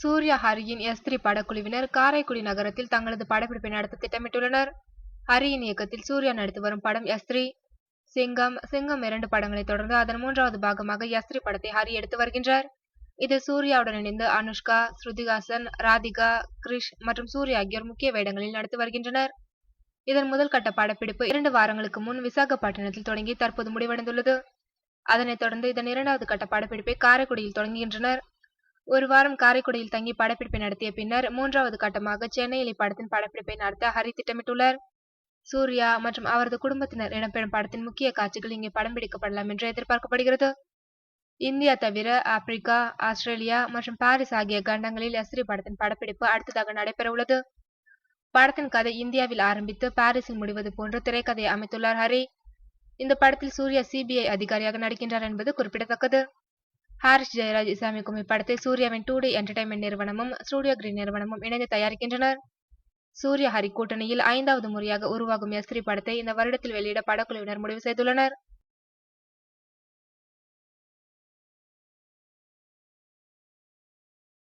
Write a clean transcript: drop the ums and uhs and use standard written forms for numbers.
சூர்யா ஹரியின் எஸ்திரி படக்குழுவினர் காரைக்குடி நகரத்தில் தங்களது படப்பிடிப்பை நடத்த திட்டமிட்டுள்ளனர். ஹரியின் இயக்கத்தில் சூர்யா நடித்து வரும் படம் எஸ்திரி. சிங்கம் 2 படங்களை தொடர்ந்து அதன் 3வது பாகமாக எஸ்திரி படத்தை ஹரி எடுத்து வருகின்றார். இதில் சூர்யாவுடன் இணைந்து அனுஷ்கா, ஸ்ருதிஹாசன், ராதிகா, கிரிஷ் மற்றும் சூர்யா ஆகியோர் முக்கிய வேடங்களில் நடித்து வருகின்றனர். இதன் முதல் கட்ட படப்பிடிப்பு 2 வாரங்களுக்கு முன் விசாகப்பட்டினத்தில் தொடங்கி தற்போது முடிவடைந்துள்ளது. அதனைத் தொடர்ந்து இதன் 2வது கட்ட படப்பிடிப்பை காரைக்குடியில் தொடங்குகின்றனர். ஒரு வாரம் காரைக்குடியில் தங்கி படப்பிடிப்பை நடத்திய பின்னர் 3வது கட்டமாக சென்னையில் இப்படத்தின் படப்பிடிப்பை நடத்த ஹரி திட்டமிட்டுள்ளார். சூர்யா மற்றும் அவரது குடும்பத்தினர் இடம்பெறும் படத்தின் முக்கிய காட்சிகள் இங்கே படம் பிடிக்கப்படலாம் என்று எதிர்பார்க்கப்படுகிறது. இந்தியா தவிர ஆப்பிரிக்கா, ஆஸ்திரேலியா மற்றும் பாரிஸ் ஆகிய கண்டங்களில் எஸ்திரி படத்தின் படப்பிடிப்பு அடுத்ததாக நடைபெற உள்ளது. படத்தின் கதை இந்தியாவில் ஆரம்பித்து பாரிஸில் முடிவது போன்று திரைக்கதையை அமைத்துள்ளார் ஹரி. இந்த படத்தில் சூர்யா சிபிஐ அதிகாரியாக நடிக்கின்றார் என்பது குறிப்பிடத்தக்கது. ஹாரிஸ் ஜெயராஜ் இசையமைக்கும் இப்படத்தை சூர்யாவின் 2D என்டர்டைன்மெண்ட் நிறுவனமும் ஸ்டுடியோ கிரீன் நிறுவனமும் இணைந்து தயாரிக்கின்றனர். சூர்யா ஹரி கூட்டணியில் 5வது முறையாக உருவாகும் எஸ்திரி படத்தை இந்த வருடத்தில் வெளியிட படக்குழுவினர் முடிவு செய்துள்ளனர்.